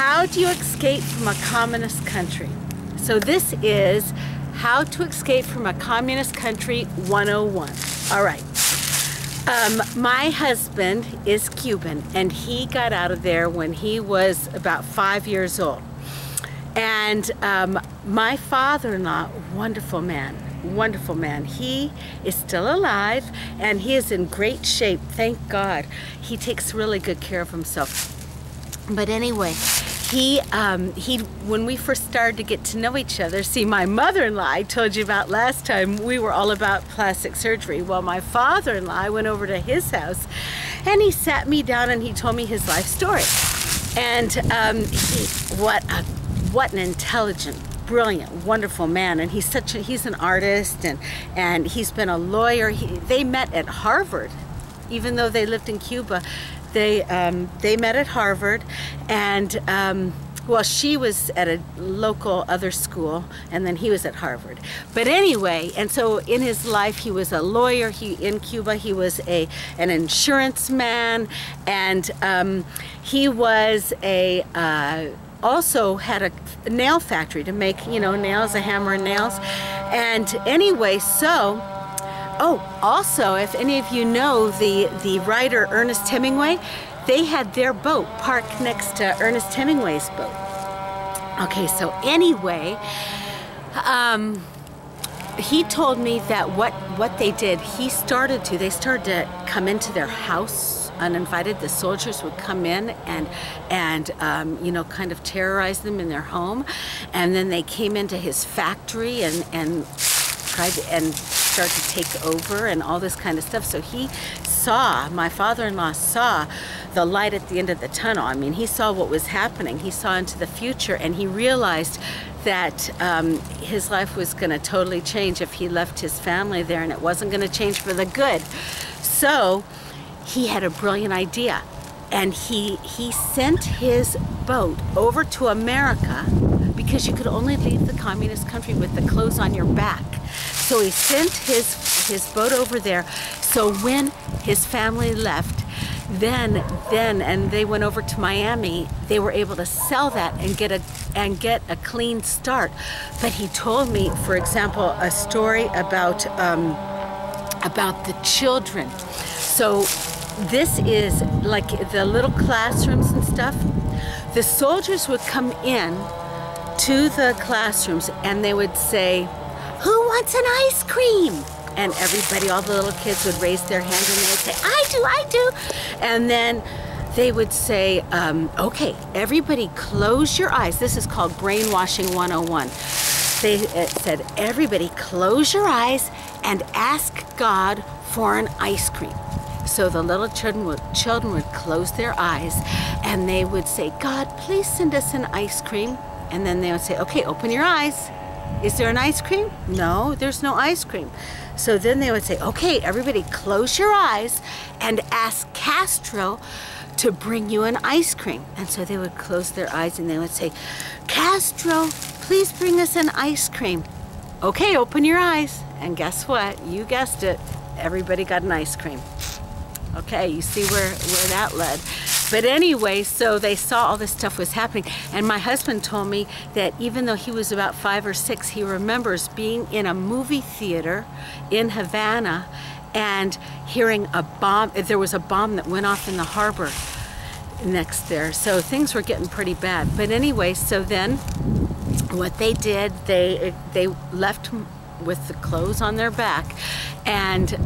How do you escape from a communist country? So this is How to Escape from a Communist Country 101. All right. My husband is Cuban, and he got out of there when he was about 5 years old. And my father-in-law, wonderful man. He is still alive, and he is in great shape, thank God. He takes really good care of himself. But anyway, when we first started to get to know each other, see, my mother-in-law, I told you about last time, we were all about plastic surgery. Well, my father-in-law, I went over to his house, and he sat me down and he told me his life story. And what an intelligent, brilliant, wonderful man. And he's an artist, and he's been a lawyer. They met at Harvard, even though they lived in Cuba. They met at Harvard, and well, she was at a local other school, and then he was at Harvard. But anyway, and so in his life, he was a lawyer. In Cuba, he was an insurance man, and he was also had a nail factory to make, nails, a hammer and nails. And anyway, so. Oh, also, if any of you know the writer Ernest Hemingway, they had their boat parked next to Ernest Hemingway's boat. Okay, so anyway, he told me that what they did, they started to come into their house uninvited. The soldiers would come in and kind of terrorize them in their home, and then they came into his factory and start to take over and all this kind of stuff. So my father-in-law saw the light at the end of the tunnel. I mean, he saw what was happening. He saw into the future, and he realized that his life was going to totally change if he left his family there, and it wasn't going to change for the good. So he had a brilliant idea, and he sent his boat over to America, because you could only leave the communist country with the clothes on your back. So he sent his boat over there. So when his family left, and they went over to Miami, they were able to sell that and get a clean start. But he told me, for example, a story about the children. So this is like the little classrooms and stuff. The soldiers would come in to the classrooms, and they would say, "Who wants an ice cream?" And everybody, all the little kids would raise their hand, and they would say, I do. And then they would say, okay, everybody close your eyes. This is called Brainwashing 101. They said, everybody close your eyes and ask God for an ice cream. So the little children would close their eyes, and they would say, "God, please send us an ice cream." And then they would say, "Okay, open your eyes. Is there an ice cream?" "No, there's no ice cream." So then they would say, "Okay, everybody close your eyes and ask Castro to bring you an ice cream." And so they would close their eyes, and they would say, "Castro, please bring us an ice cream." "Okay, open your eyes." And guess what? You guessed it. Everybody got an ice cream. Okay, you see where that led. But anyway, so they saw all this stuff was happening. And my husband told me that even though he was about 5 or 6, he remembers being in a movie theater in Havana and hearing a bomb. There was a bomb that went off in the harbor next there. So things were getting pretty bad. But anyway, so then what they did, they left with the clothes on their back, and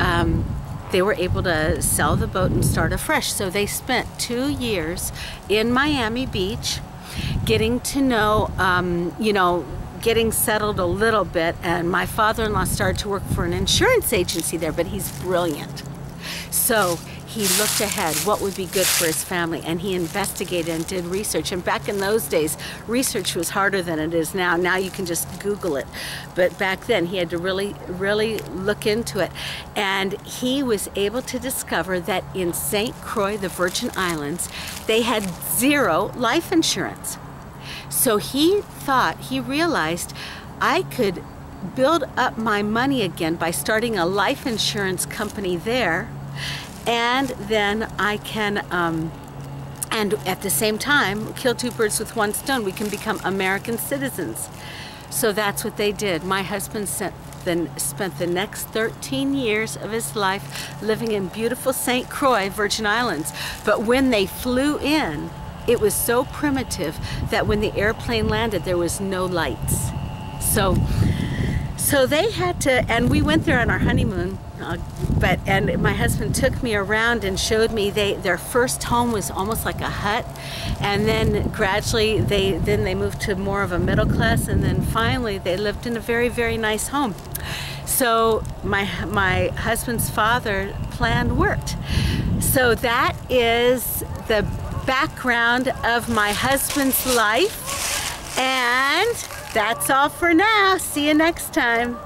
they were able to sell the boat and start afresh. So they spent 2 years in Miami Beach, getting to know, getting settled a little bit. And my father-in-law started to work for an insurance agency there, but he's brilliant. So he looked ahead, what would be good for his family, and he investigated and did research. And back in those days, research was harder than it is now. Now you can just Google it. But back then, he had to really, really look into it. And he was able to discover that in St. Croix, the Virgin Islands, they had 0 life insurance. So he realized, I could build up my money again by starting a life insurance company there, and then I can And at the same time, kill two birds with one stone. We can become American citizens. So that's what they did. My husband spent the next 13 years of his life living in beautiful St. Croix, Virgin Islands. But when they flew in, it was so primitive that when the airplane landed, there was no lights. So they had to, and we went there on our honeymoon, and my husband took me around and showed me their first home was almost like a hut, and then gradually they moved to more of a middle class, and then finally they lived in a very, very nice home. So my husband's father plan worked. So that is the background of my husband's life, and that's all for now. See you next time.